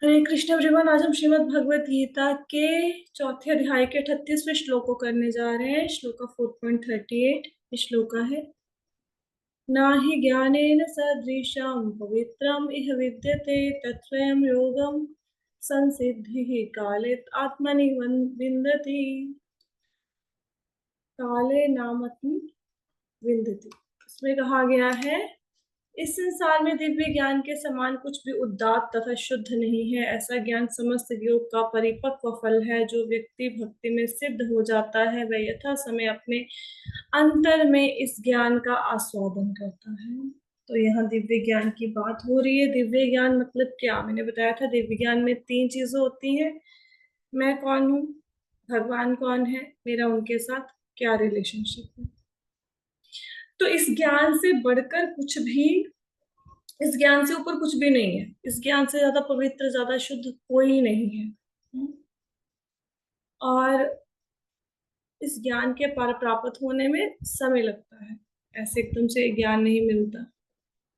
हरे Krishna everyone. आज हम श्रीमद् भगवत गीता के चौथे अध्याय के 38वें श्लोक को करने जा रहे हैं। श्लोका 4.38 श्लोका है। ना हि ज्ञानेन सदृशं पवित्रम इह विद्यते तत्स्वयं योगम संसिद्धिः काले आत्मनि विन्दति। काले नामत्म विन्दति। इसमें कहा गया है, इस संसार में दिव्य ज्ञान के समान कुछ भी उदात्त तथा शुद्ध नहीं है। ऐसा ज्ञान समस्त योग का परिपक्व फल है। जो व्यक्ति भक्ति में सिद्ध हो जाता है वह यथा समय अपने अंतर में इस ज्ञान का आस्वादन करता है। तो यहाँ दिव्य ज्ञान की बात हो रही है। दिव्य ज्ञान मतलब क्या? मैंने बताया था दिव्य ज्ञान में 3 चीजें होती हैं। मैं कौन हूँ, भगवान कौन है, मेरा उनके साथ क्या रिलेशनशिप है। तो इस ज्ञान से बढ़कर कुछ भी, इस ज्ञान से ऊपर कुछ भी नहीं है। इस ज्ञान से ज्यादा पवित्र, ज्यादा शुद्ध कोई नहीं है। और इस ज्ञान के पार प्राप्त होने में समय लगता है। ऐसे एकदम से ज्ञान नहीं मिलता।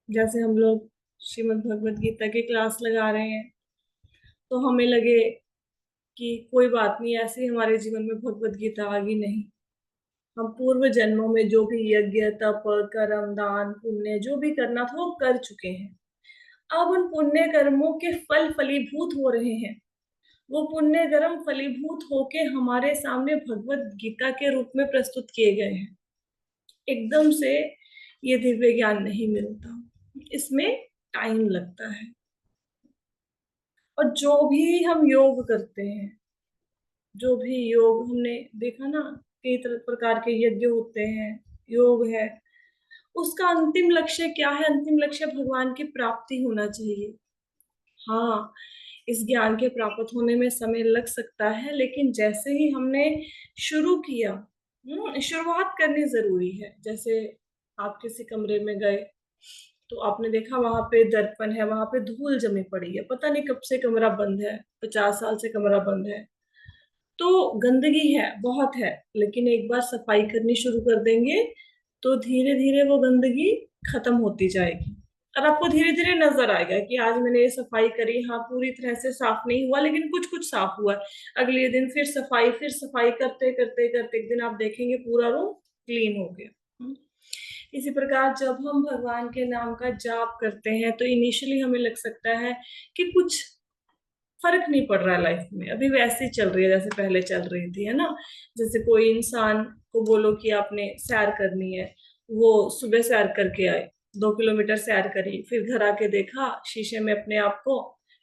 जैसे हम लोग श्रीमद् भगवत गीता की क्लास लगा रहे हैं तो हमें लगे कि कोई बात नहीं, ऐसे ही हमारे जीवन में भगवत गीता आ गई। नहीं, हम पूर्व जन्मों में जो भी यज्ञ तप कर्म दान पुण्य जो भी करना था वो कर चुके हैं। अब उन पुण्य कर्मों के फल फलीभूत हो रहे हैं। वो पुण्य कर्म फलीभूत होके हमारे सामने भगवत गीता के रूप में प्रस्तुत किए गए हैं। एकदम से ये दिव्य ज्ञान नहीं मिलता, इसमें टाइम लगता है। और जो भी हम योग करते हैं, जो भी योग हमने देखा ना, कई तरह प्रकार के यज्ञ होते हैं, योग है, उसका अंतिम लक्ष्य क्या है? अंतिम लक्ष्य भगवान की प्राप्ति होना चाहिए। हाँ, इस ज्ञान के प्राप्त होने में समय लग सकता है, लेकिन जैसे ही हमने शुरू किया, शुरुआत करनी जरूरी है। जैसे आप किसी कमरे में गए तो आपने देखा वहां पे दर्पण है, वहां पे धूल जमी पड़ी है, पता नहीं कब से कमरा बंद है, 50 साल से कमरा बंद है। तो गंदगी है, बहुत है, लेकिन एक बार सफाई करनी शुरू कर देंगे तो धीरे धीरे वो गंदगी खत्म होती जाएगी। और आपको धीरे धीरे नजर आएगा कि आज मैंने ये सफाई करी, हाँ पूरी तरह से साफ नहीं हुआ लेकिन कुछ कुछ साफ हुआ। अगले दिन फिर सफाई करते करते करते एक दिन आप देखेंगे पूरा रूम क्लीन हो गया। इसी प्रकार जब हम भगवान के नाम का जाप करते हैं तो इनिशियली हमें लग सकता है कि कुछ फर्क नहीं पड़ रहा है, लाइफ में अभी वैसे ही चल रही है जैसे पहले चल रही थी, है ना। जैसे कोई इंसान को बोलो कि आपने सैर करनी है, वो सुबह सैर करके आए, 2 किलोमीटर सैर करी, फिर घर आके देखा शीशे में अपने आप को,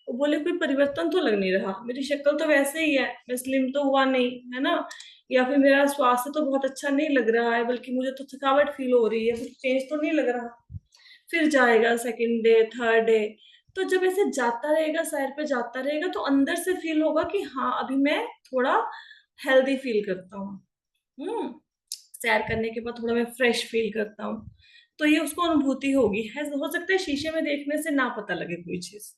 वो बोले कोई परिवर्तन तो लग नहीं रहा, मेरी शक्ल तो वैसे ही है, मैं स्लिम तो हुआ नहीं, है ना। या फिर मेरा स्वास्थ्य तो बहुत अच्छा नहीं लग रहा है, बल्कि मुझे तो थकावट फील हो रही है, कुछ चेंज तो नहीं लग रहा। फिर जाएगा सेकंड डे, थर्ड डे, तो जब ऐसे जाता रहेगा, सैर पे जाता रहेगा, तो अंदर से फील होगा कि हाँ अभी मैं थोड़ा हेल्दी फील करता हूँ। सैर करने के बाद थोड़ा मैं फ्रेश फील करता हूँ। तो ये उसको अनुभूति होगी है। हो सकता है शीशे में देखने से ना पता लगे कोई चीज।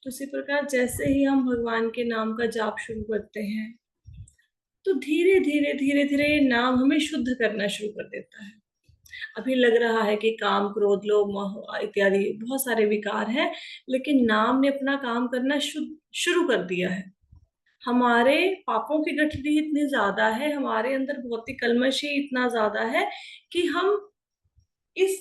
तो इसी प्रकार जैसे ही हम भगवान के नाम का जाप शुरू करते हैं तो धीरे धीरे धीरे धीरे ये नाम हमें शुद्ध करना शुरू कर देता है। अभी लग रहा है कि काम क्रोध लोभ मोह इत्यादि बहुत सारे विकार हैं, लेकिन नाम ने अपना काम करना शुरू कर दिया है। हमारे पापों की गठरी इतनी ज्यादा है, हमारे अंदर भौतिक कलमश ही इतना ज्यादा है कि हम इस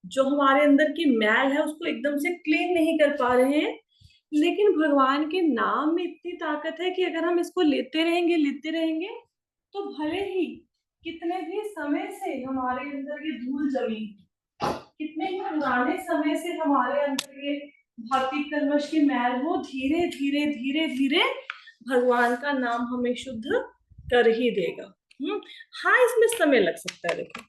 जो हमारे अंदर की मैल है उसको एकदम से क्लीन नहीं कर पा रहे हैं। लेकिन भगवान के नाम में इतनी ताकत है कि अगर हम इसको लेते रहेंगे तो भले ही कितने भी समय से हमारे अंदर ये धूल जमी, कितने ही पुराने समय से हमारे अंदर ये भौतिक कलमश की मैल हो, धीरे धीरे धीरे धीरे भगवान का नाम हमें शुद्ध कर ही देगा। हाँ, इसमें समय लग सकता है, देखो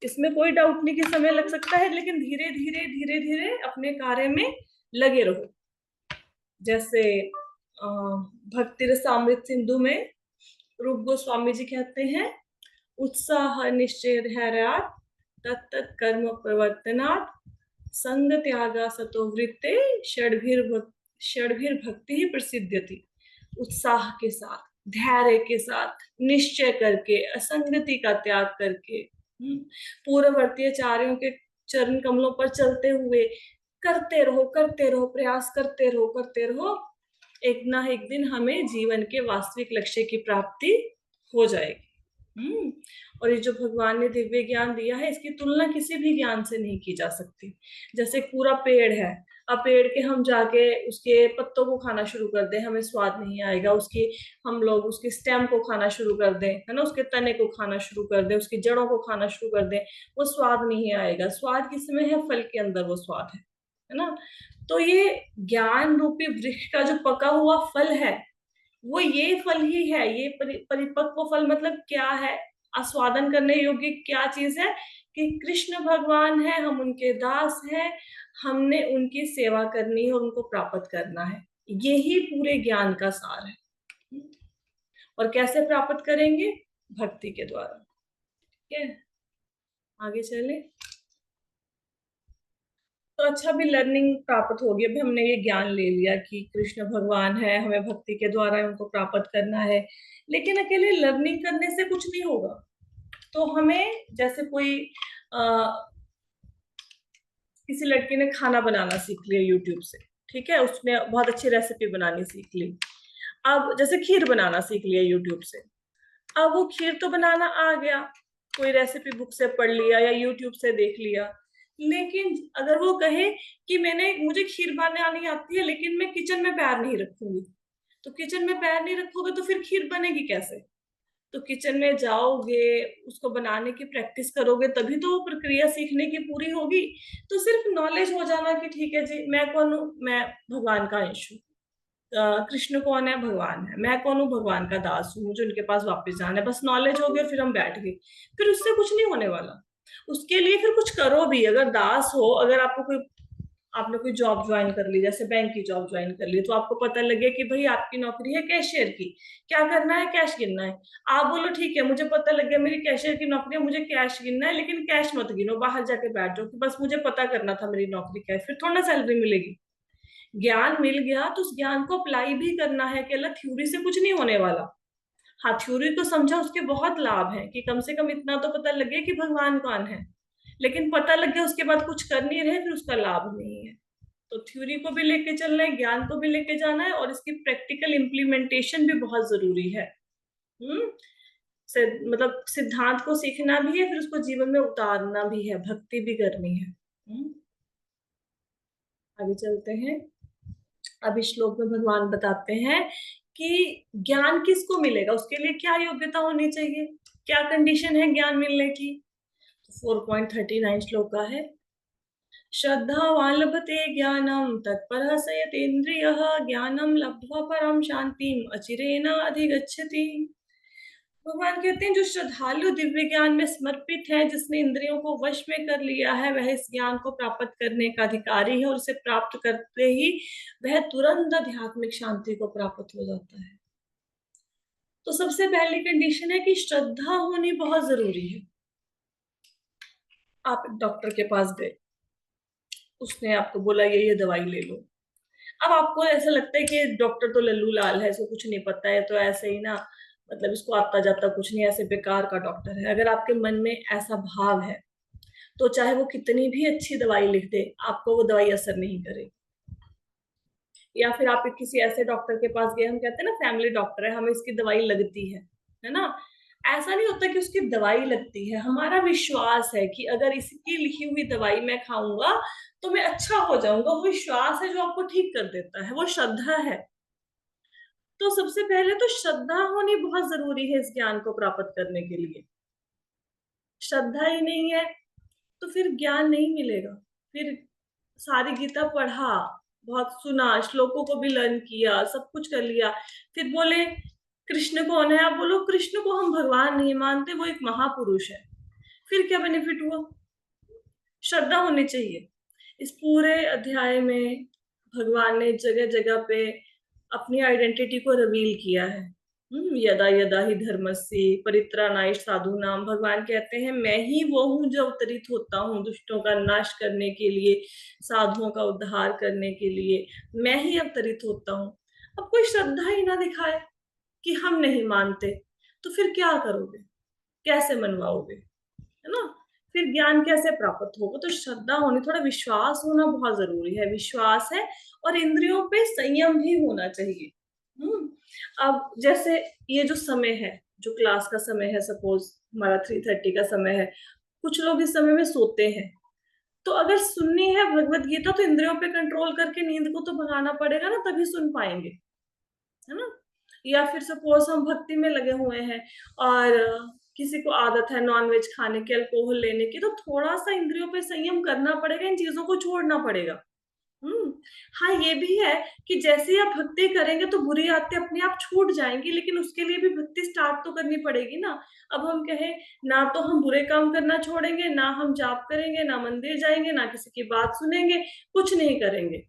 इसमें कोई डाउट नहीं कि समय लग सकता है, लेकिन धीरे धीरे धीरे धीरे अपने कार्य में लगे रहो। जैसे भक्ति रसामृत सिंधु में रूप गोस्वामी जी कहते हैं, उत्साह निश्चय धैर्यात् तत्त कर्म प्रवर्तनात् संग त्यागा सतो वृत्ते षड्भिर भक्ति ही प्रसिद्ध्यति। उत्साह के साथ, धैर्य के साथ, निश्चय करके, असंगति का त्याग करके, पूर्ववर्ती आचार्यों के चरण कमलों पर चलते हुए करते रहो, प्रयास करते रहो, एक ना एक दिन हमें जीवन के वास्तविक लक्ष्य की प्राप्ति हो जाएगी। और ये जो भगवान ने दिव्य ज्ञान दिया है, इसकी तुलना किसी भी ज्ञान से नहीं की जा सकती। जैसे एक पूरा पेड़ है, अब पेड़ के हम जाके उसके पत्तों को खाना शुरू कर दें, हमें स्वाद नहीं आएगा। उसकी हम लोग उसके स्टेम को खाना शुरू कर दें, है ना, उसके तने को खाना शुरू कर दें, उसकी जड़ों को खाना शुरू कर दें, वो स्वाद नहीं आएगा। स्वाद किसमें है? फल के अंदर वो स्वाद है ना। तो ये ज्ञान रूपी वृक्ष का जो पका हुआ फल है, वो ये फल ही है। ये परिपक्व फल मतलब क्या है? आस्वादन करने योग्य क्या चीज है? कि कृष्ण भगवान है, हम उनके दास हैं, हमने उनकी सेवा करनी है और उनको प्राप्त करना है। यही पूरे ज्ञान का सार है। और कैसे प्राप्त करेंगे? भक्ति के द्वारा। ठीक है, आगे चले। तो अच्छा, भी लर्निंग प्राप्त होगी। अभी हमने ये ज्ञान ले लिया कि कृष्ण भगवान है, हमें भक्ति के द्वारा उनको प्राप्त करना है। लेकिन अकेले लर्निंग करने से कुछ नहीं होगा। तो हमें, जैसे कोई किसी लड़की ने खाना बनाना सीख लिया यूट्यूब से, ठीक है, उसने बहुत अच्छी रेसिपी बनानी सीख ली। अब जैसे खीर बनाना सीख लिया यूट्यूब से, अब वो खीर तो बनाना आ गया, कोई रेसिपी बुक से पढ़ लिया या यूट्यूब से देख लिया। लेकिन अगर वो कहे कि मुझे खीर बनानी आती है लेकिन मैं किचन में पैर नहीं रखूंगी, तो किचन में पैर नहीं रखोगे तो फिर खीर बनेगी कैसे? तो किचन में जाओगे, उसको बनाने की प्रैक्टिस करोगे, तभी तो वो प्रक्रिया सीखने की पूरी होगी। तो सिर्फ नॉलेज हो जाना कि ठीक है जी, मैं कौन हूँ? मैं भगवान का अंश हूँ। कृष्ण कौन है? भगवान है। मैं कौन हूँ? भगवान का दास हूँ, मुझे उनके पास वापस जाना है। बस नॉलेज हो गई और फिर हम बैठ गए, फिर उससे कुछ नहीं होने वाला। उसके लिए फिर कुछ करो भी। अगर दास हो, अगर आपने कोई जॉब ज्वाइन कर ली, जैसे बैंक की जॉब ज्वाइन कर ली, तो आपको पता लगे कि भाई आपकी नौकरी है कैशियर की, क्या करना है? कैश गिनना है। आप बोलो ठीक है, मुझे पता लग गया मेरी कैशियर की नौकरी है, मुझे कैश गिनना है, लेकिन कैश मत गिनो, बाहर जाके बैठ जाओ कि बस मुझे पता करना था मेरी नौकरी क्या है। फिर थोड़ा सैलरी मिलेगी। ज्ञान मिल गया तो उस ज्ञान को अप्लाई भी करना है कि अल्लाह थ्योरी से कुछ नहीं होने वाला। हाँ, थ्योरी को समझा, उसके बहुत लाभ है कि कम से कम इतना तो पता लगे कि भगवान कौन है। लेकिन पता लग गया उसके बाद कुछ कर नहीं रहे, फिर उसका लाभ नहीं है। तो थ्योरी को भी लेके चलना है, ज्ञान को भी लेके जाना है, और इसकी प्रैक्टिकल इम्प्लीमेंटेशन भी बहुत जरूरी है। हम्म मतलब सिद्धांत को सीखना भी है, फिर उसको जीवन में उतारना भी है, भक्ति भी करनी है। आगे चलते हैं। अभी श्लोक में भगवान बताते हैं कि ज्ञान किसको मिलेगा, उसके लिए क्या योग्यता होनी चाहिए, क्या कंडीशन है ज्ञान मिलने की। 4.39 श्लोक का है। श्रद्धावान् लभते ज्ञानम तत्परः संयतेन्द्रियः ज्ञानम लब्ध्वा परम शांतिम अचिरेण अधिगच्छति। भगवान कहते हैं जो श्रद्धालु दिव्य ज्ञान में समर्पित है, जिसने इंद्रियों को वश में कर लिया है, वह इस ज्ञान को प्राप्त करने का अधिकारी है, और उसे प्राप्त करते ही वह तुरंत आध्यात्मिक शांति को प्राप्त हो जाता है। तो सबसे पहली कंडीशन है कि श्रद्धा होनी बहुत जरूरी है। आप डॉक्टर के पास गए, उसने आपको बोला ये दवाई ले लो। अब आपको ऐसा लगता है कि डॉक्टर तो लल्लू लाल है, इसको कुछ नहीं पता है, तो ऐसे ही ना, मतलब इसको आता जाता कुछ नहीं, ऐसे बेकार का डॉक्टर है। अगर आपके मन में ऐसा भाव है, तो चाहे वो कितनी भी अच्छी दवाई लिख दे, आपको वो दवाई असर नहीं करेगी। या फिर आप किसी ऐसे डॉक्टर के पास गए, हम कहते हैं ना फैमिली डॉक्टर है, हमें इसकी दवाई लगती है ना। ऐसा नहीं होता कि उसकी दवाई लगती है, हमारा विश्वास है कि अगर इसकी लिखी हुई दवाई मैं खाऊंगा तो मैं अच्छा हो जाऊंगा। वो विश्वास है जो आपको ठीक कर देता है, वो श्रद्धा है। तो सबसे पहले तो श्रद्धा होनी बहुत जरूरी है इस ज्ञान को प्राप्त करने के लिए। श्रद्धा ही नहीं है तो फिर ज्ञान नहीं मिलेगा। फिर सारी गीता पढ़ा, बहुत सुना, श्लोकों को भी लर्न किया, सब कुछ कर लिया, फिर बोले कृष्ण कौन है? आप बोलो कृष्ण को हम भगवान नहीं मानते, वो एक महापुरुष है। फिर क्या बेनिफिट हुआ? श्रद्धा होनी चाहिए। इस पूरे अध्याय में भगवान ने जगह जगह पे अपनी आइडेंटिटी को रिवील किया है। यदा यदा ही धर्मस्य परित्राणाय साधूनाम। भगवान कहते हैं मैं ही वो हूँ जो अवतरित होता हूँ दुष्टों का नाश करने के लिए, साधुओं का उद्धार करने के लिए, मैं ही अवतरित होता हूँ। अब कोई श्रद्धा ही ना दिखाए कि हम नहीं मानते, तो फिर क्या करोगे? कैसे मनवाओगे? है ना। फिर ज्ञान कैसे प्राप्त होगा? तो श्रद्धा होनी, थोड़ा विश्वास होना बहुत जरूरी है। विश्वास है और इंद्रियों पे संयम भी होना चाहिए। अब जैसे ये जो समय है, जो क्लास का समय है, सपोज हमारा 3:30 का समय है, कुछ लोग इस समय में सोते हैं। तो अगर सुननी है भगवत गीता तो इंद्रियों पे कंट्रोल करके नींद को तो भगाना पड़ेगा ना, तभी सुन पाएंगे, है ना। या फिर सपोज हम भक्ति में लगे हुए हैं और किसी को आदत है नॉनवेज खाने की, अल्कोहल लेने की, तो थोड़ा सा इंद्रियों पे संयम करना पड़ेगा, इन चीजों को छोड़ना पड़ेगा। हम्म। हाँ, ये भी है कि जैसे ही आप भक्ति करेंगे तो बुरी आदतें अपने आप छूट जाएंगी, लेकिन उसके लिए भी भक्ति स्टार्ट तो करनी पड़ेगी ना। अब हम कहें, ना तो हम बुरे काम करना छोड़ेंगे, ना हम जाप करेंगे, ना मंदिर जाएंगे, ना किसी की बात सुनेंगे, कुछ नहीं करेंगे।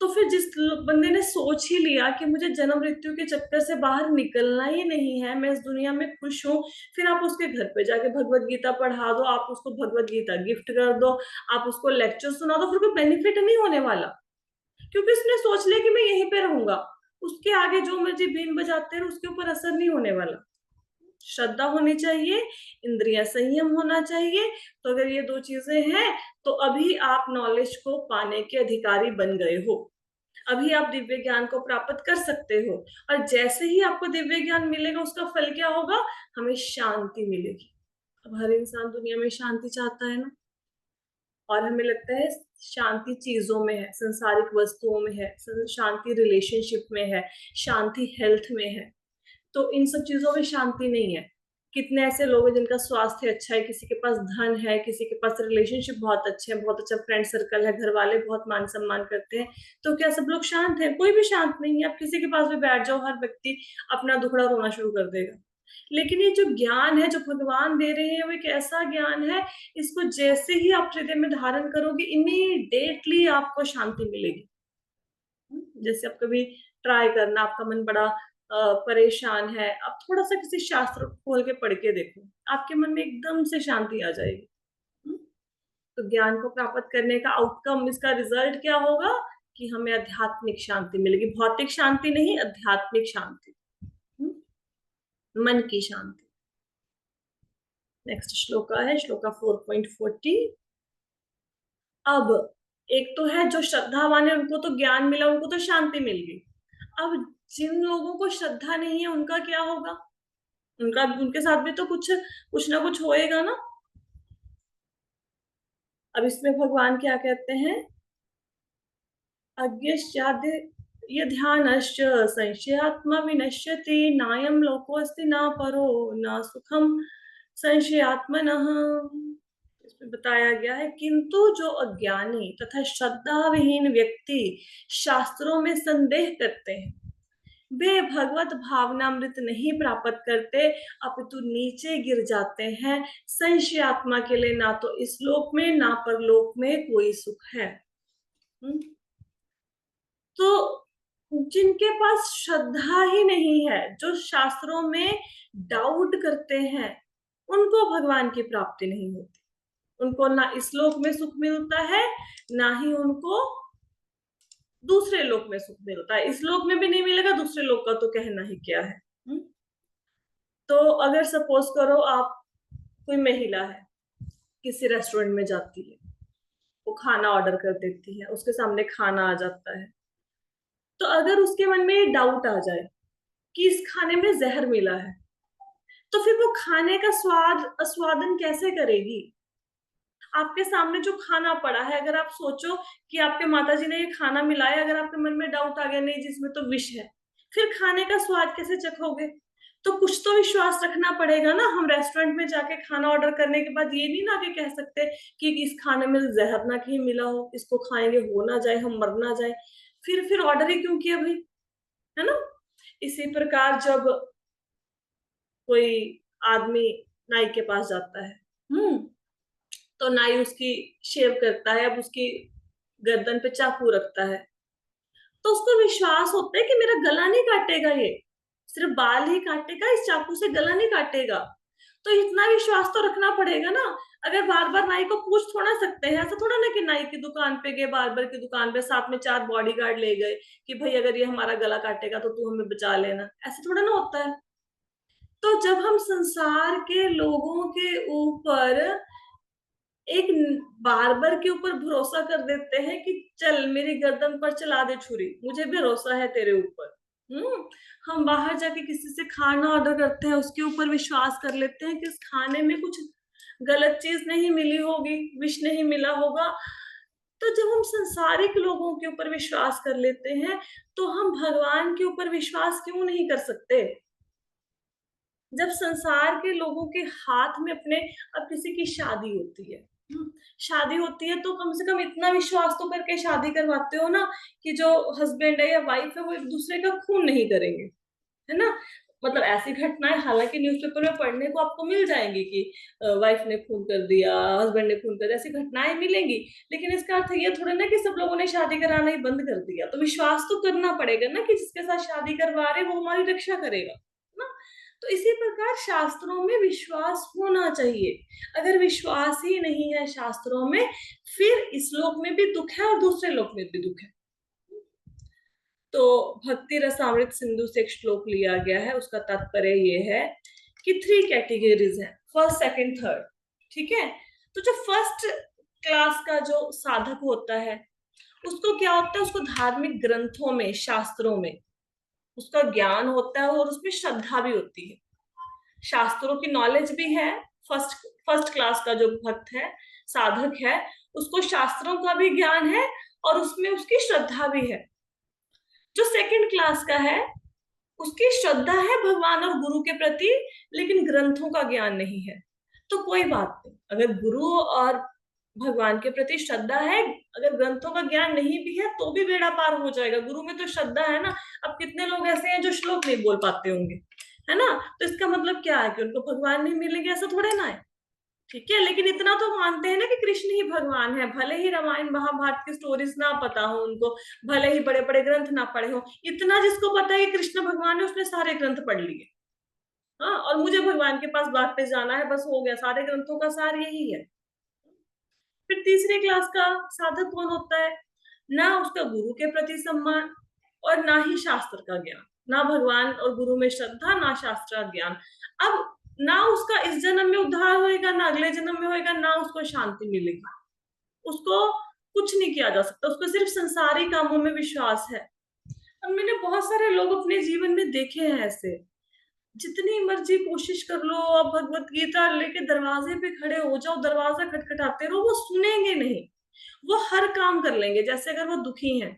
तो फिर जिस बंदे ने सोच ही लिया कि मुझे जन्म मृत्यु के चक्कर से बाहर निकलना ही नहीं है, मैं इस दुनिया में खुश हूँ, फिर आप उसके घर पे जाके भगवत गीता पढ़ा दो, आप उसको भगवत गीता गिफ्ट कर दो, आप उसको लेक्चर सुना दो, फिर कोई बेनिफिट नहीं होने वाला। क्योंकि उसने सोच लिया कि मैं यहीं पे रहूंगा, उसके आगे जो मुझे बीन बजाते हैं उसके ऊपर असर नहीं होने वाला। श्रद्धा होनी चाहिए, इंद्रिय संयम होना चाहिए। तो अगर ये दो चीजें हैं तो अभी आप नॉलेज को पाने के अधिकारी बन गए हो, अभी आप दिव्य ज्ञान को प्राप्त कर सकते हो। और जैसे ही आपको दिव्य ज्ञान मिलेगा उसका फल क्या होगा? हमें शांति मिलेगी। अब हर इंसान दुनिया में शांति चाहता है ना, और हमें लगता है शांति चीजों में है, संसारिक वस्तुओं में है, शांति रिलेशनशिप में है, शांति हेल्थ में है। तो इन सब चीजों में शांति नहीं है। कितने ऐसे लोग हैं जिनका स्वास्थ्य अच्छा है, किसी के पास धन है, किसी के पास रिलेशनशिप बहुत अच्छे हैं, बहुत अच्छा फ्रेंड सर्कल है, घर वाले बहुत मान सम्मान करते हैं, तो क्या सब लोग शांत हैं? कोई भी शांत नहीं है। आप किसी के पास भी बैठ जाओ, हर व्यक्ति अपना दुखड़ा रोना शुरू कर देगा। लेकिन ये जो ज्ञान है जो भगवान दे रहे हैं वो एक ऐसा ज्ञान है, इसको जैसे ही आप हृदय में धारण करोगे इमीडिएटली आपको शांति मिलेगी। जैसे आप कभी ट्राई करना, आपका मन बड़ा परेशान है, आप थोड़ा सा किसी शास्त्र को खोल के पढ़ के देखो, आपके मन में एकदम से शांति आ जाएगी। हम्म? तो ज्ञान को प्राप्त करने का आउटकम, इसका रिजल्ट क्या होगा? कि हमें आध्यात्मिक शांति मिलेगी, भौतिक शांति नहीं, आध्यात्मिक शांति। हम्म? मन की शांति। नेक्स्ट श्लोका है श्लोका 4.40। अब एक तो है जो श्रद्धावान है उनको तो ज्ञान मिला, उनको तो शांति मिल गई। अब जिन लोगों को श्रद्धा नहीं है उनका क्या होगा? उनका, उनके साथ भी तो कुछ कुछ ना कुछ होएगा ना। अब इसमें भगवान क्या कहते हैं? अज्ञश्चाद्य ये ध्यानश्च संशयात्मा विनश्यति, नायम लोकोऽस्ति न परो न सुखम संशयात्मनः। इसमें बताया गया है, किंतु जो अज्ञानी तथा श्रद्धा विहीन व्यक्ति शास्त्रों में संदेह करते हैं, वे भगवत भावनामृत नहीं प्राप्त करते, अपितु नीचे गिर जाते हैं। संशय आत्मा के लिए ना तो इस लोक में ना परलोक में कोई सुख है। हम्म? तो जिनके पास श्रद्धा ही नहीं है, जो शास्त्रों में डाउट करते हैं, उनको भगवान की प्राप्ति नहीं होती। उनको ना इस लोक में सुख मिलता है, ना ही उनको दूसरे लोक में सुख मिलता है। इस लोक में भी नहीं मिलेगा, दूसरे लोक का तो कहना ही क्या है। हम्म? तो अगर सपोज करो आप, कोई महिला है, किसी रेस्टोरेंट में जाती है, वो खाना ऑर्डर कर देती है, उसके सामने खाना आ जाता है, तो अगर उसके मन में ये डाउट आ जाए कि इस खाने में जहर मिला है, तो फिर वो खाने का स्वाद आस्वादन कैसे करेगी? आपके सामने जो खाना पड़ा है, अगर आप सोचो कि आपके माताजी ने ये खाना मिलाया, अगर आपके मन में डाउट आ गया नहीं जिसमें तो विष है, फिर खाने का स्वाद कैसे चखोगे? तो कुछ तो विश्वास रखना पड़ेगा ना। हम रेस्टोरेंट में जाके खाना ऑर्डर करने के बाद ये नहीं ना के कह सकते कि इस खाने में जहर ना कहीं मिला हो, इसको खाएंगे हो ना जाए, हम मर ना जाए, फिर ऑर्डर ही क्यों किया भाई, है ना। इसी प्रकार जब कोई आदमी नाई के पास जाता है, तो नाई उसकी शेव करता है, अब उसकी गर्दन पे चाकू रखता है, तो उसको विश्वास होता है कि मेरा गला नहीं काटेगा, ये सिर्फ बाल ही काटेगा, इस चाकू से गला नहीं काटेगा। तो इतना विश्वास तो रखना पड़ेगा ना। अगर बार बार नाई को पूछ थोड़ा सकते हैं, ऐसा थोड़ा ना कि नाई की दुकान पे गए, बार्बर की दुकान पे, साथ में 4 बॉडीगार्ड ले गए कि भाई अगर ये हमारा गला काटेगा तो तू हमें बचा लेना, ऐसा थोड़ा ना होता है। तो जब हम संसार के लोगों के ऊपर एक बार्बर के ऊपर भरोसा कर देते हैं कि चल मेरी गर्दन पर चला दे छुरी, मुझे भरोसा है तेरे ऊपर। हम बाहर जाके किसी से खाना ऑर्डर करते हैं, उसके ऊपर विश्वास कर लेते हैं कि इस खाने में कुछ गलत चीज नहीं मिली होगी, विष नहीं मिला होगा। तो जब हम संसारिक लोगों के ऊपर विश्वास कर लेते हैं, तो हम भगवान के ऊपर विश्वास क्यों नहीं कर सकते? जब संसार के लोगों के हाथ में अपने, अब किसी की शादी होती है, शादी होती है तो कम से कम इतना विश्वास तो करके शादी करवाते हो ना, कि जो हस्बैंड है या वाइफ है वो एक दूसरे का खून नहीं करेंगे, है ना। मतलब ऐसी घटनाएं हालांकि न्यूज़पेपर में पढ़ने को आपको मिल जाएंगी कि वाइफ ने खून कर दिया, हस्बैंड ने खून कर दिया, ऐसी घटनाएं मिलेंगी। लेकिन इसका अर्थ ये थोड़ा ना कि सब लोगों ने शादी कराना ही बंद कर दिया। तो विश्वास तो करना पड़ेगा ना कि जिसके साथ शादी करवा रहे वो हमारी रक्षा करेगा ना। तो इसी प्रकार शास्त्रों में विश्वास होना चाहिए। अगर विश्वास ही नहीं है शास्त्रों में, फिर इस लोक में भी दुख है और दूसरे लोक में भी दुख है। तो भक्ति रसामृत सिंधु से एक श्लोक लिया गया है, उसका तात्पर्य ये है कि 3 कैटेगरीज हैं, फर्स्ट सेकंड थर्ड। ठीक है। तो जो फर्स्ट क्लास का जो साधक होता है, उसको क्या होता है, उसको धार्मिक ग्रंथों में, शास्त्रों में उसका ज्ञान होता है और उसमें श्रद्धा भी होती है, शास्त्रों की नॉलेज भी है। फर्स्ट फर्स्ट क्लास का जो भक्त है, साधक है, उसको शास्त्रों का भी ज्ञान है और उसमें उसकी श्रद्धा भी है। जो सेकंड क्लास का है, उसकी श्रद्धा है भगवान और गुरु के प्रति, लेकिन ग्रंथों का ज्ञान नहीं है। तो कोई बात नहीं, अगर गुरु और भगवान के प्रति श्रद्धा है, अगर ग्रंथों का ज्ञान नहीं भी है तो भी बेड़ा पार हो जाएगा। गुरु में तो श्रद्धा है ना। अब कितने लोग ऐसे हैं जो श्लोक नहीं बोल पाते होंगे, है ना। तो इसका मतलब क्या है कि उनको भगवान नहीं मिलेंगे, ऐसा थोड़े ना है। ठीक है, लेकिन इतना तो मानते हैं ना कि कृष्ण ही भगवान है, भले ही रामायण महाभारत की स्टोरीज ना पता हो उनको, भले ही बड़े बड़े ग्रंथ ना पढ़े हो, इतना जिसको पता है कि कृष्ण भगवान है उसने सारे ग्रंथ पढ़ लिए। हाँ, और मुझे भगवान के पास वापस जाना है, बस हो गया, सारे ग्रंथों का सार यही है। फिर तीसरे क्लास का साधक कौन होता है? ना उसका गुरु के प्रति सम्मान और ना ही शास्त्र का ज्ञान, ना भगवान और गुरु में श्रद्धा, ना शास्त्र का ज्ञान। अब ना उसका इस जन्म में उद्धार होएगा, ना अगले जन्म में होएगा, ना उसको शांति मिलेगी, उसको कुछ नहीं किया जा सकता, उसको सिर्फ संसारी कामों में विश्वास है। अब मैंने बहुत सारे लोग अपने जीवन में देखे हैं ऐसे, जितनी मर्जी कोशिश कर लो, अब भगवत गीता लेके दरवाजे पे खड़े हो जाओ, दरवाजा खटखटाते रहो, वो सुनेंगे नहीं। वो हर काम कर लेंगे। जैसे अगर वो दुखी हैं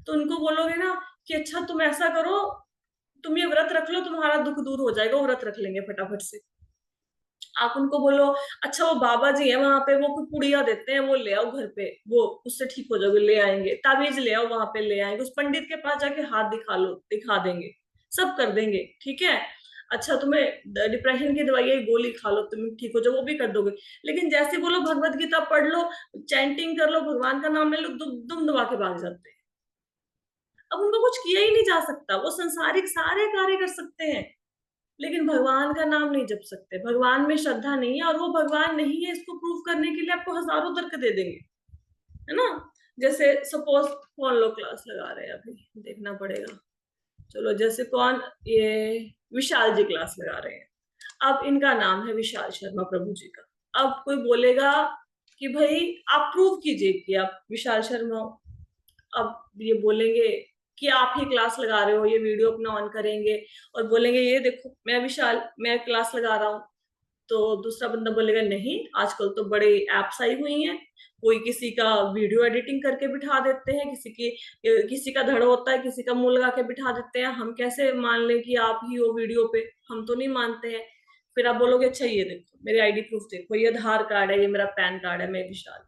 तो उनको बोलोगे ना कि अच्छा तुम ऐसा करो, तुम ये व्रत रख लो, तुम्हारा दुख दूर हो जाएगा, वो व्रत रख लेंगे फटाफट से। आप उनको बोलो अच्छा वो बाबा जी है वहां पे, वो कुछ पुड़िया देते हैं, वो ले आओ घर पे, वो उससे ठीक हो जाओगे, ले आएंगे। ताबीज ले आओ, वहां पे ले आएंगे। उस पंडित के पास जाके हाथ दिखा लो, दिखा देंगे, सब कर देंगे। ठीक है। अच्छा तुम्हें डिप्रेशन की दवाई है, गोली खा लो तुम ठीक हो जाओ, वो भी कर दोगे। लेकिन जैसे बोलो भगवत गीता पढ़ लो, चैंटिंग कर लो, भगवान का नाम ले लो, दुम दुम दबा के भाग जाते हैं। अब उनको कुछ किया ही नहीं जा सकता, वो संसारिक सारे कार्य कर सकते हैं लेकिन भगवान का नाम नहीं जप सकते। भगवान में श्रद्धा नहीं है और वो भगवान नहीं है, इसको प्रूव करने के लिए आपको हजारों तर्क दे देंगे, है ना। जैसे सपोज कौन लोग क्लास लगा रहे हैं, अभी देखना पड़ेगा। चलो जैसे कौन, ये विशाल जी क्लास लगा रहे हैं। अब इनका नाम है विशाल शर्मा प्रभु जी का। अब कोई बोलेगा कि भाई आप प्रूव कीजिए कि आप विशाल शर्मा हो। अब ये बोलेंगे कि आप ही क्लास लगा रहे हो, ये वीडियो अपना ऑन करेंगे और बोलेंगे ये देखो मैं विशाल, मैं क्लास लगा रहा हूँ। तो दूसरा बंदा बोलेगा नहीं, आजकल तो बड़े एप्स आई हुई हैं, कोई किसी का वीडियो एडिटिंग करके बिठा देते हैं, किसी का धड़ होता है, किसी का मुंह लगा के बिठा देते हैं, हम कैसे मान लें कि आप ही हो वीडियो पे, हम तो नहीं मानते हैं। फिर आप बोलोगे अच्छा ये देखो मेरे आईडी प्रूफ देखो, ये आधार कार्ड है, ये मेरा पैन कार्ड है, मैं विशाल।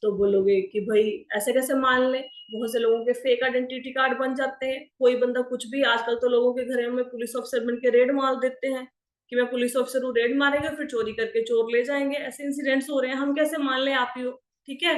तो बोलोगे कि भाई ऐसे कैसे मान ले, बहुत से लोगों के फेक आइडेंटिटी कार्ड बन जाते हैं, कोई बंदा कुछ भी, आजकल तो लोगों के घरों में पुलिस ऑफिसर बन के रेड मार देते हैं कि मैं पुलिस ऑफिसर हूँ, रेड मारेंगे फिर चोरी करके चोर ले जाएंगे। ऐसे इंसिडेंट्स हो रहे हैं, हम कैसे मान ले आप ही हो। ठीक है।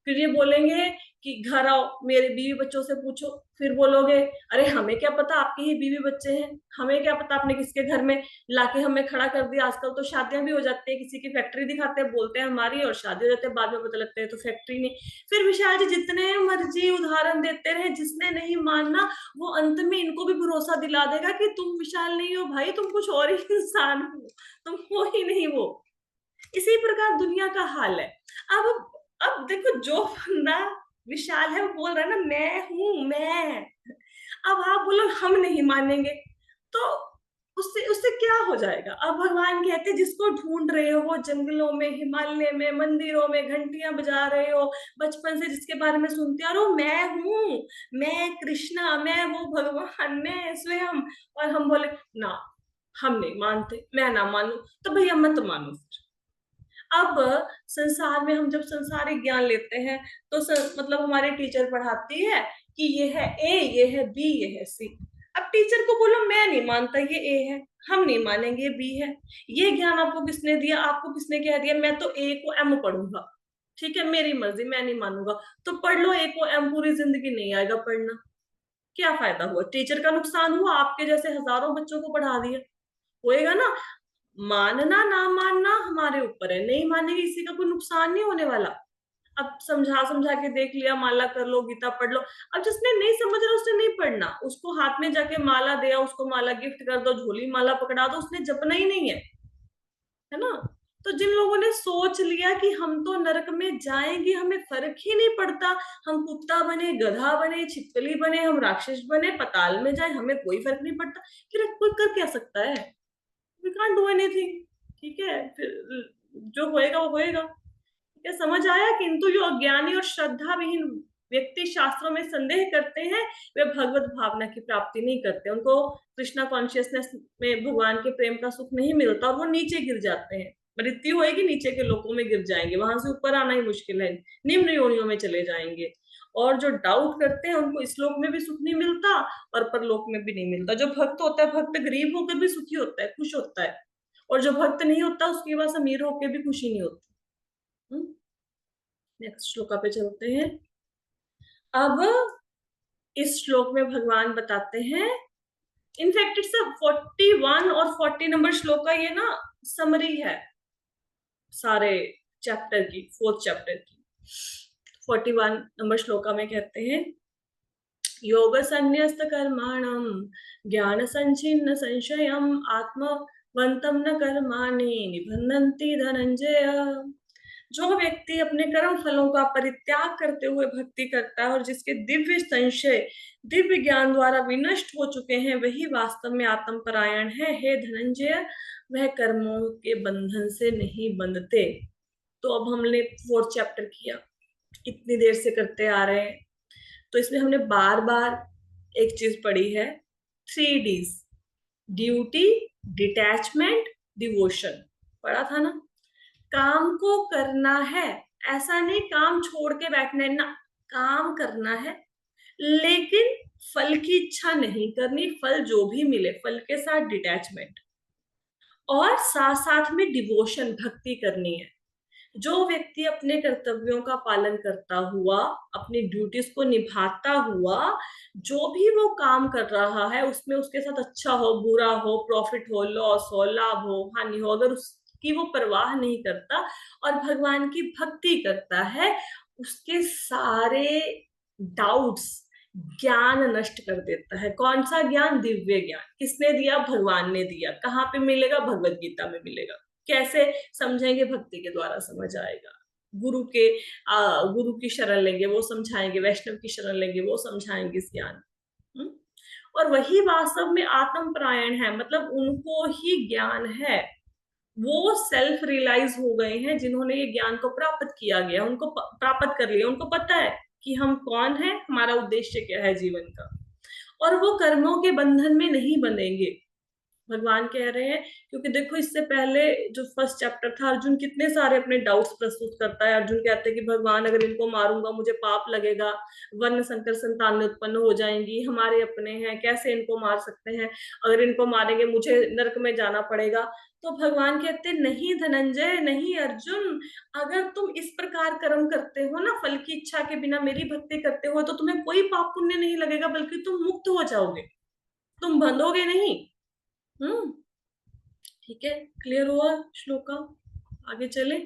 फिर ये बोलेंगे कि घर आओ मेरे बीवी बच्चों से पूछो। फिर बोलोगे अरे हमें क्या पता आपके ही बीवी बच्चे हैं, हमें क्या पता आपने किसके घर में लाके हमें खड़ा कर दिया। आजकल तो शादियां भी हो जाती है, किसी की फैक्ट्री दिखाते हैं, बोलते हैं हमारी, और शादी हो जाते हैं, बाद में पता लगता है तो फैक्ट्री नहीं। फिर विशाल जी जितने मर्जी उदाहरण देते रहे, जिसने नहीं मानना वो अंत में इनको भी भरोसा दिला देगा कि तुम विशाल नहीं हो भाई, तुम कुछ और ही इंसान हो, तुम हो ही नहीं वो। इसी प्रकार दुनिया का हाल है। अब देखो, जो बंदा विशाल है वो बोल रहा है ना, मैं हूं मैं। अब आप बोलो हम नहीं मानेंगे, तो उससे उससे क्या हो जाएगा? अब भगवान कहते हैं जिसको ढूंढ रहे हो, वो जंगलों में, हिमालय में, मंदिरों में घंटियां बजा रहे हो, बचपन से जिसके बारे में सुनते आ रहे हो, मैं हूं, मैं कृष्णा, मैं वो भगवान, मैं स्वयं। और हम बोले ना, हम नहीं मानते, मैं ना मानू, तो भैया मत मानो फिर। अब संसार में हम जब संसारिक ज्ञान लेते हैं, तो मतलब हमारे टीचर पढ़ाती है कि ये है ए, ये है बी, ये है सी। अब टीचर को बोलो मैं नहीं मानता ये ए है, हम नहीं मानेंगे ये बी है। ये ज्ञान आपको किसने दिया? आपको किसने कह दिया मैं तो ए को एम पढ़ूंगा? ठीक है, मेरी मर्जी, मैं नहीं मानूंगा। तो पढ़ लो ए को एम, पूरी जिंदगी नहीं आएगा पढ़ना, क्या फायदा हुआ? टीचर का नुकसान हुआ, आपके जैसे हजारों बच्चों को पढ़ा दिया। होएगा ना? मानना ना मानना हमारे ऊपर है, नहीं मानेंगे किसी का कोई नुकसान नहीं होने वाला। अब समझा समझा के देख लिया, माला कर लो, गीता पढ़ लो। अब जिसने नहीं समझ रहा उसने नहीं पढ़ना, उसको हाथ में जाके माला दिया, उसको माला गिफ्ट कर दो, झोली माला पकड़ा दो, उसने जपना ही नहीं है ना? तो जिन लोगों ने सोच लिया कि हम तो नरक में जाएंगे, हमें फर्क ही नहीं पड़ता, हम कुत्ता बने, गधा बने, छिपकली बने, हम राक्षस बने, पताल में जाए, हमें कोई फर्क नहीं पड़ता, फिर कोई कर क्या सकता है? We can't do anything. ठीक है, फिर जो होएगा वो होएगा। क्या समझ आया? किंतु जो अज्ञानी और श्रद्धा विहीन व्यक्ति शास्त्रों में संदेह करते हैं, वे भगवत भावना की प्राप्ति नहीं करते, उनको कृष्णा कॉन्शियसनेस में भगवान के प्रेम का सुख नहीं मिलता, और वो नीचे गिर जाते हैं। मृत्यु होएगी, नीचे के लोकों में गिर जाएंगे, वहां से ऊपर आना ही मुश्किल है, निम्न योनियों में चले जाएंगे। और जो डाउट करते हैं उनको इस लोक में भी सुख नहीं मिलता, और परलोक में भी नहीं मिलता। जो भक्त होता है, भक्त गरीब होकर भी सुखी होता है, खुश होता है, और जो भक्त नहीं होता उसके पास अमीर होकर भी खुशी नहीं होती। नेक्स्ट श्लोका पे चलते हैं। अब इस श्लोक में भगवान बताते हैं, इनफैक्ट इट्स 41 और 40 नंबर श्लोक का ये ना समरी है सारे चैप्टर की, फोर्थ चैप्टर की। 41 नंबर श्लोका में कहते हैं, योग संन्यस्त कर्माणम ज्ञान संचिन्न संशयम आत्मवंतम न कर्माणि निबंधन्ति धनंजय। जो व्यक्ति अपने कर्म फलों का परित्याग करते हुए भक्ति करता है और जिसके दिव्य संशय दिव्य ज्ञान द्वारा विनष्ट हो चुके हैं, वही वास्तव में आत्म परायण है। हे धनंजय, वह कर्मों के बंधन से नहीं बंधते। तो अब हमने फोर्थ चैप्टर किया, इतनी देर से करते आ रहे हैं, तो इसमें हमने बार बार एक चीज पढ़ी है, 3 Ds, ड्यूटी, डिटैचमेंट, डिवोशन। पढ़ा था ना? काम को करना है, ऐसा नहीं काम छोड़ के बैठना है ना, काम करना है, लेकिन फल की इच्छा नहीं करनी, फल जो भी मिले, फल के साथ डिटैचमेंट, और साथ साथ में डिवोशन, भक्ति करनी है। जो व्यक्ति अपने कर्तव्यों का पालन करता हुआ, अपनी ड्यूटीज को निभाता हुआ, जो भी वो काम कर रहा है उसमें उसके साथ अच्छा हो, बुरा हो, प्रॉफिट हो, लॉस हो, लाभ हो, हानि हो, अगर उसकी वो परवाह नहीं करता और भगवान की भक्ति करता है, उसके सारे डाउट्स ज्ञान नष्ट कर देता है। कौन सा ज्ञान? दिव्य ज्ञान। किसने दिया? भगवान ने दिया। कहाँ पे मिलेगा? भगवत गीता में मिलेगा। कैसे समझेंगे? भक्ति के द्वारा समझ आएगा। गुरु की शरण लेंगे, वो समझाएंगे, वैष्णव की शरण लेंगे, वो समझाएंगे इस ज्ञान। और वही वास्तव में आत्म परायण है, मतलब उनको ही ज्ञान है, वो सेल्फ रियलाइज हो गए हैं, जिन्होंने ये ज्ञान को प्राप्त किया गया, उनको प्राप्त कर लिया, उनको पता है कि हम कौन है, हमारा उद्देश्य क्या है जीवन का, और वो कर्मों के बंधन में नहीं बंधेंगे। भगवान कह रहे हैं, क्योंकि देखो इससे पहले जो फर्स्ट चैप्टर था, अर्जुन कितने सारे अपने डाउट्स प्रस्तुत करता है। अर्जुन कहते हैं कि भगवान अगर इनको मारूंगा मुझे पाप लगेगा, वर्ण संकर संतान उत्पन्न हो जाएंगी, हमारे अपने हैं, कैसे इनको मार सकते हैं, अगर इनको मारेंगे मुझे नरक में जाना पड़ेगा। तो भगवान कहते नहीं धनंजय, नहीं अर्जुन, अगर तुम इस प्रकार कर्म करते हो ना, फल की इच्छा के बिना मेरी भक्ति करते हो, तो तुम्हें कोई पाप पुण्य नहीं लगेगा, बल्कि तुम मुक्त हो जाओगे, तुम बंधोगे नहीं। ठीक है, क्लियर हुआ श्लोका? आगे चले।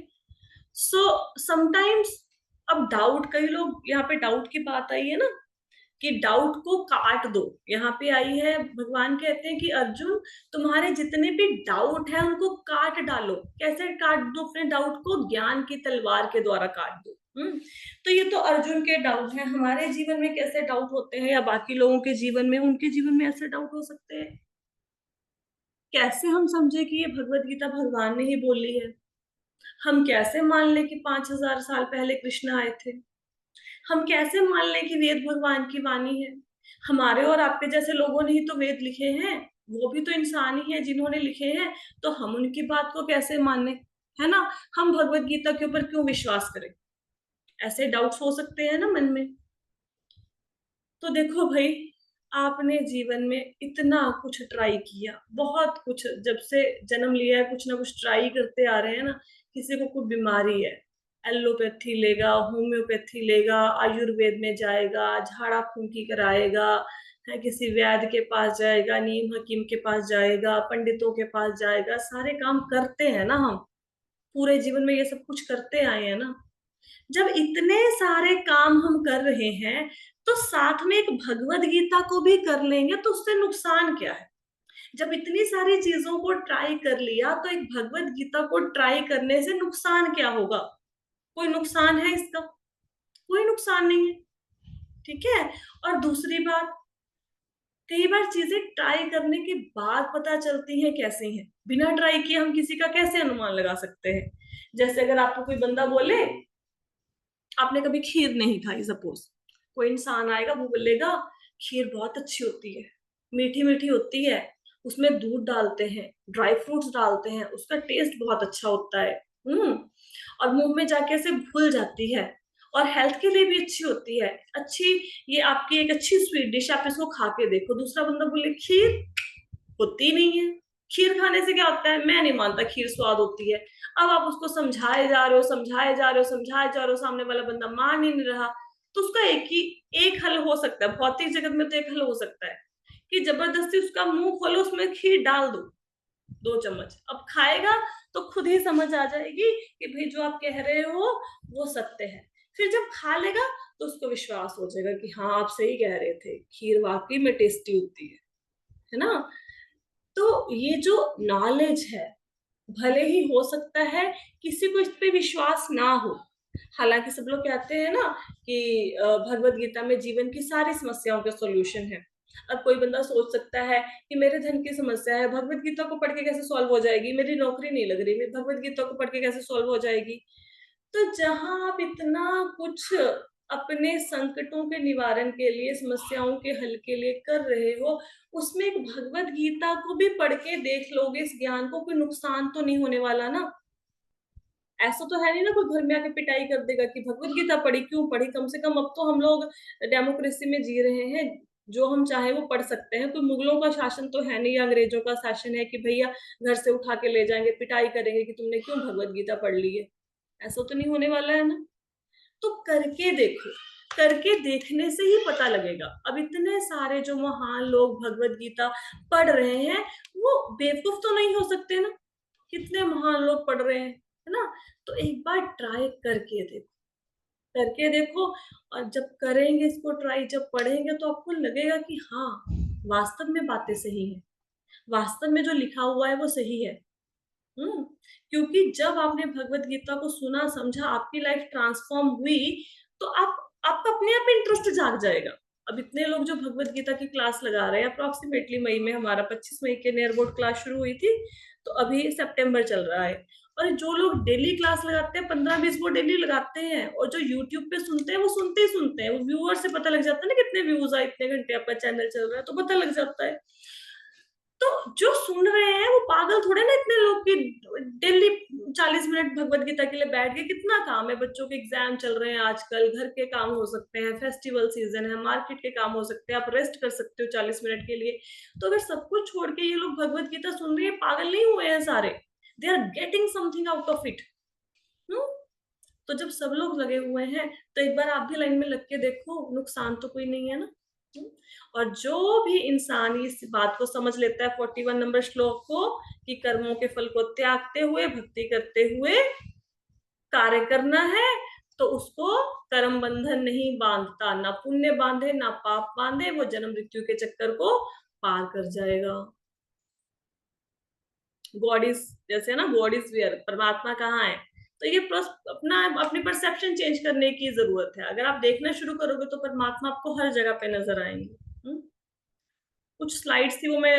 सो समटाइम्स, अब डाउट, कई लोग यहाँ पे डाउट की बात आई है ना, कि डाउट को काट दो। यहाँ पे आई है, भगवान कहते हैं कि अर्जुन, तुम्हारे जितने भी डाउट है उनको काट डालो। कैसे काट दो अपने डाउट को? ज्ञान की तलवार के द्वारा काट दो। तो ये तो अर्जुन के डाउट है। हमारे जीवन में कैसे डाउट होते हैं, या बाकी लोगों के जीवन में, उनके जीवन में ऐसे डाउट हो सकते हैं? कैसे हम समझे कि ये भगवत गीता भगवान ने ही बोली है? हम कैसे मान लें कि 5,000 साल पहले कृष्ण आए थे? हम कैसे मान लें कि वेद भगवान की वाणी है? हमारे और आपके जैसे लोगों ने ही तो वेद लिखे हैं, वो भी तो इंसान ही है जिन्होंने लिखे हैं। तो हम उनकी बात को कैसे माने, है ना? हम भगवत गीता के ऊपर क्यों विश्वास करें? ऐसे डाउट्स हो सकते हैं ना मन में। तो देखो भाई, आपने जीवन में इतना कुछ ट्राई किया, बहुत कुछ, जब से जन्म लिया है कुछ ना कुछ ट्राई करते आ रहे हैं ना। किसी को कोई बीमारी है, एलोपैथी लेगा, होम्योपैथी लेगा, आयुर्वेद में जाएगा, झाड़ा फूंकी कराएगा, है किसी वैद्य के पास जाएगा, नीम हकीम के पास जाएगा, पंडितों के पास जाएगा। सारे काम करते हैं ना हम, पूरे जीवन में ये सब कुछ करते आए हैं ना। जब इतने सारे काम हम कर रहे हैं, तो साथ में एक भगवत गीता को भी कर लेंगे तो उससे नुकसान क्या है? जब इतनी सारी चीजों को ट्राई कर लिया, तो एक भगवत गीता को ट्राई करने से नुकसान क्या होगा? कोई नुकसान है इसका? कोई नुकसान नहीं है। ठीक है। और दूसरी बात, कई बार चीजें ट्राई करने के बाद पता चलती हैं कैसी हैं। बिना ट्राई किए हम किसी का कैसे अनुमान लगा सकते हैं? जैसे अगर आपको कोई बंदा बोले, आपने कभी खीर नहीं खाई, सपोज कोई इंसान आएगा, वो बोलेगा खीर बहुत अच्छी होती है, मीठी मीठी होती है, उसमें दूध डालते हैं, ड्राई फ्रूट्स डालते हैं, उसका टेस्ट बहुत अच्छा होता है। हम्म। और मुंह में जाके ऐसे घुल जाती है, और हेल्थ के लिए भी अच्छी होती है, अच्छी, ये आपकी एक अच्छी स्वीट डिश, आप इसको खा के देखो। दूसरा बंदा बोले खीर होती नहीं है, खीर खाने से क्या होता है? मैं नहीं मानता खीर स्वाद होती है। अब आप उसको समझाए जा रहे हो, समझाए जा रहे हो, समझाए जा रहे हो, सामने वाला बंदा मान ही नहीं रहा। तो उसका एक हल हो सकता है, भौतिक जगत में तो एक हल हो सकता है कि जबरदस्ती उसका मुंह खोलो, उसमें खीर डाल दो 2 चम्मच। अब खाएगा तो खुद ही समझ आ जाएगी कि भाई जो आप कह रहे हो वो सत्य है। फिर जब खा लेगा तो उसको विश्वास हो जाएगा कि हाँ, आप सही कह रहे थे, खीर वाकई में टेस्टी होती है ना? तो ये जो नॉलेज है, भले ही हो सकता है किसी को इस पे विश्वास ना हो। हालांकि सब लोग कहते हैं ना कि भगवत गीता में जीवन की सारी समस्याओं के सॉल्यूशन है। अब कोई बंदा सोच सकता है कि मेरे धन की समस्या है, भगवत गीता को पढ़ के कैसे सॉल्व हो जाएगी? मेरी नौकरी नहीं लग रही, मैं भगवत गीता को पढ़ के कैसे सॉल्व हो जाएगी? तो जहां आप इतना कुछ अपने संकटों के निवारण के लिए, समस्याओं के हल के लिए कर रहे हो, उसमें एक भगवत गीता को भी पढ़ के देख लोगे, इस ज्ञान को, कोई नुकसान तो नहीं होने वाला ना। ऐसा तो है नहीं ना कोई घर में आके पिटाई कर देगा कि भगवत गीता पढ़ी क्यों पढ़ी। कम से कम अब तो हम लोग डेमोक्रेसी में जी रहे हैं, जो हम चाहे वो पढ़ सकते हैं। कोई मुगलों का शासन तो है नहीं, या अंग्रेजों का शासन है कि भैया घर से उठा के ले जाएंगे, पिटाई करेंगे कि तुमने क्यों भगवत गीता पढ़ ली है। ऐसा तो नहीं होने वाला है ना। तो करके देखो, करके देखने से ही पता लगेगा। अब इतने सारे जो महान लोग भगवत गीता पढ़ रहे हैं, वो बेवकूफ तो नहीं हो सकते ना। कितने महान लोग पढ़ रहे हैं, है ना? तो एक बार ट्राई करके देखो, करके देखो। और जब करेंगे इसको ट्राई, जब पढ़ेंगे, तो आपको लगेगा कि हाँ, वास्तव में बातें सही है, वास्तव में जो लिखा हुआ है वो सही है। हम्म। क्योंकि जब आपने भगवत गीता को सुना, समझा, आपकी लाइफ ट्रांसफॉर्म हुई, तो आपका अपने आप इंटरेस्ट जाग जाएगा। अब इतने लोग जो भगवत गीता की क्लास लगा रहे हैं, अप्रोक्सीमेटली मई में, हमारा 25 मई के नियर अबाउट क्लास शुरू हुई थी, तो अभी सितंबर चल रहा है। और जो लोग डेली क्लास लगाते हैं, 15-20 वो डेली लगाते हैं, और जो यूट्यूब पे सुनते हैं वो सुनते ही सुनते हैं। वो व्यूअर से पता लग जाता है ना कितने व्यूज आए, इतने घंटे आपका चैनल चल रहा है, तो पता लग जाता है। तो जो सुन रहे हैं वो पागल थोड़े ना, इतने लोग की डेली 40 मिनट भगवत गीता के लिए बैठ के। कितना काम है, बच्चों के एग्जाम चल रहे हैं आजकल, घर के काम हो सकते हैं, फेस्टिवल सीजन है, मार्केट के काम हो सकते हैं, आप रेस्ट कर सकते हो 40 मिनट के लिए। तो अगर सब कुछ छोड़ के ये लोग भगवत गीता सुन रहे हैं, पागल नहीं हुए हैं सारे? They are getting something out of it. तो जब सब लोग लगे हुए हैं, तो एक बार आप भी लाइन में लग के देखो, नुकसान तो कोई नहीं है ना। हम्म। और जो भी इंसान इस बात को समझ लेता है, 41 नंबर श्लोक को, कि कर्मों के फल को त्यागते हुए, भक्ति करते हुए कार्य करना है, तो उसको कर्म बंधन नहीं बांधता, ना पुण्य बांधे ना पाप बांधे, वो जन्म मृत्यु के चक्कर को पार कर जाएगा। गॉड इज, जैसे ना गॉड इज वेयर, परमात्मा कहाँ है, तो ये अपना अपनी परसेप्शन चेंज करने की जरूरत है। अगर आप देखना शुरू करोगे तो परमात्मा आपको हर जगह पे नजर आएंगे। कुछ स्लाइड्स थी वो मैं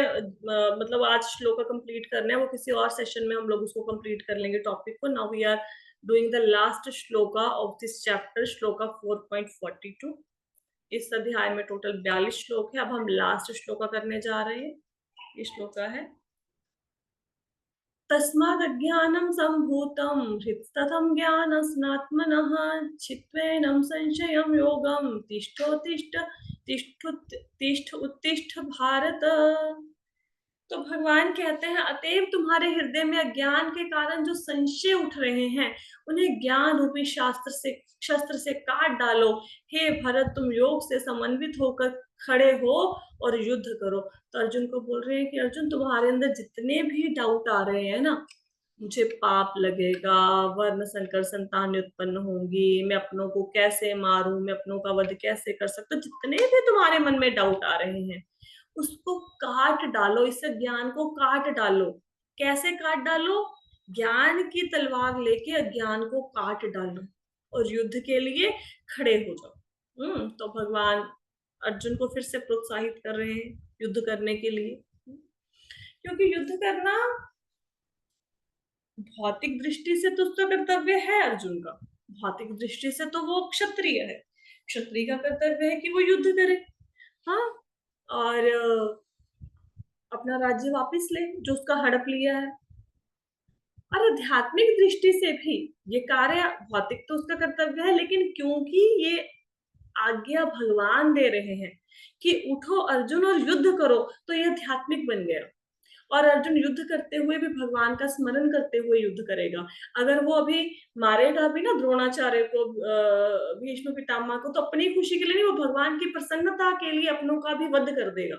मतलब आज श्लोका कंप्लीट करना है, वो किसी और सेशन में हम लोग उसको कंप्लीट कर लेंगे टॉपिक को। Now we are doing the last shloka of this chapter, shloka 4.42। इस अध्याय में टोटल 42 श्लोक है, अब हम लास्ट श्लोका करने जा रहे हैं। ये श्लोका है, तस्मादज्ञानं सम्भूतं हृत्स्थं ज्ञानस्नात्मनः छित्त्वेनं संशयं योगं तिष्ठोत्तिष्ठ तिष्ठ उत्तिष्ठ भारत। तो भगवान कहते हैं, अतएव तुम्हारे हृदय में अज्ञान के कारण जो संशय उठ रहे हैं, उन्हें ज्ञान रूपी शस्त्र से काट डालो। हे भरत, तुम योग से समन्वित होकर खड़े हो और युद्ध करो। तो अर्जुन को बोल रहे हैं कि अर्जुन, तुम्हारे अंदर जितने भी डाउट आ रहे हैं ना, मुझे पाप लगेगा, वर्ण संकर संतान उत्पन्न होंगी, मैं अपनों को कैसे मारूं, मैं अपनों का वध कैसे कर सकता हूं, जितने भी तुम्हारे मन में डाउट आ रहे हैं, उसको काट डालो, इस ज्ञान को काट डालो। कैसे काट डालो? ज्ञान की तलवार लेके अज्ञान को काट डालो और युद्ध के लिए खड़े हो जाओ। तो भगवान अर्जुन को फिर से प्रोत्साहित कर रहे हैं युद्ध करने के लिए, क्योंकि युद्ध करना भौतिक दृष्टि से तो उसका कर्तव्य है अर्जुन का। भौतिक दृष्टि से तो वो क्षत्रिय है, क्षत्रिय का कर्तव्य है कि वो युद्ध करे, हाँ, और अपना राज्य वापस ले जो उसका हड़प लिया है। और आध्यात्मिक दृष्टि से भी ये कार्य, भौतिक तो उसका कर्तव्य है, लेकिन क्योंकि ये आज्ञा भगवान दे रहे हैं कि उठो अर्जुन और युद्ध करो, तो ये आध्यात्मिक बन गया। और अर्जुन युद्ध करते हुए भी भगवान का स्मरण करते हुए युद्ध करेगा। अगर वो अभी मारेगा भी ना द्रोणाचार्य को, भीष्म पितामह को, तो अपनी खुशी के लिए नहीं, वो भगवान की प्रसन्नता के लिए अपनों का भी वध कर देगा।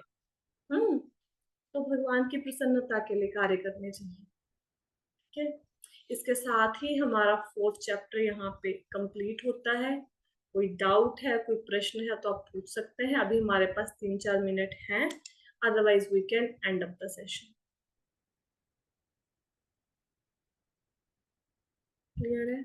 तो भगवान की प्रसन्नता के लिए कार्य करने चाहिए। ठीक है, इसके साथ ही हमारा 4th चैप्टर यहाँ पे कंप्लीट होता है। कोई डाउट है, कोई प्रश्न है तो आप पूछ सकते हैं, अभी हमारे पास 3-4 मिनट हैं, otherwise we can end up the session. Clear है?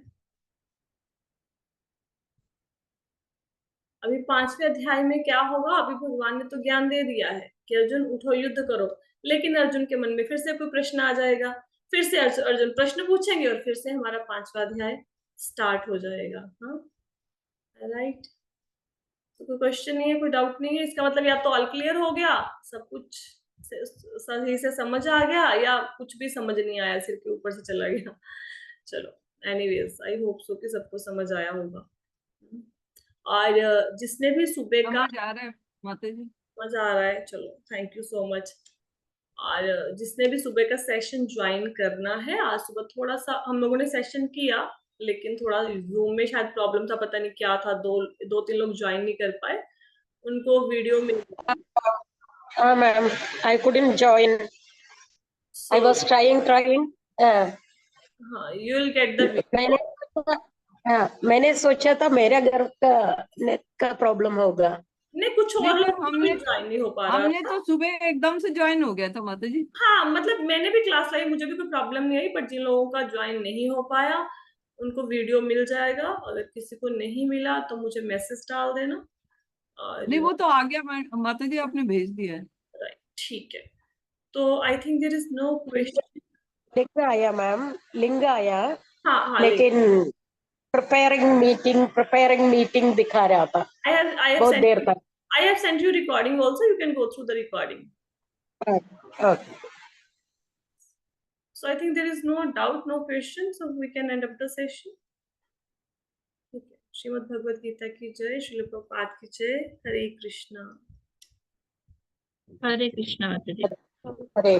अभी 5वें अध्याय में क्या होगा? अभी भगवान ने तो ज्ञान दे दिया है कि अर्जुन उठो युद्ध करो, लेकिन अर्जुन के मन में फिर से कोई प्रश्न आ जाएगा, फिर से अर्जुन प्रश्न पूछेंगे और फिर से हमारा 5वां अध्याय स्टार्ट हो जाएगा। हाँ, राइट। तो कोई क्वेश्चन नहीं है, कोई डाउट नहीं है, इसका मतलब या तो ऑल क्लियर हो गया, सब कुछ सही से समझ आ गया, या कुछ भी समझ नहीं आया, सिर के ऊपर से चला गया। चलो, एनीवेज आई होप सो कि सबको समझ आया होगा। और जिसने भी सुबह का, समझ आ रहा है माता जी, मजा आ रहा है, चलो थैंक यू सो मच। और जिसने भी सुबह का सेशन ज्वाइन करना है, आज सुबह थोड़ा सा हम लोगों ने सेशन किया, लेकिन थोड़ा जूम में शायद प्रॉब्लम था, पता नहीं क्या था, 2-3 लोग ज्वाइन नहीं कर पाए, उनको वीडियो मिल गई। Ma'am, I couldn't join. I was trying. हाँ, यू विल गेट द मैंने सोचा था मेरे घर का नेट का प्रॉब्लम होगा। नहीं, कुछ नहीं और तो लोग ज्वाइन नहीं हो पा रहा हमने था। तो सुबह एकदम से ज्वाइन हो गया था माता जी। हाँ, मतलब मैंने भी क्लास लाई, मुझे भी कोई प्रॉब्लम नहीं आई, बट जिन लोगों का ज्वाइन नहीं हो पाया उनको वीडियो मिल जाएगा। अगर किसी को नहीं मिला तो मुझे मैसेज डाल देना। और नहीं वो तो आ गया माता जी, आपने भेज दिया है। राइट, ठीक है। तो I think there is no question. Link आया मैम, लिंक आया, हाँ हाँ, लेकिन प्रिपेयरिंग मीटिंग दिखा रहा था बहुत देर तक। I have sent you recording also, you can go through the recording. Okay. So I think there is no doubt, no question, so we can end up the session. Okay. Shrimad Bhagavad Gita की जय, श्रील प्रभुपाद की जय, हरे कृष्णा। हरे कृष्णा माता जी। हरे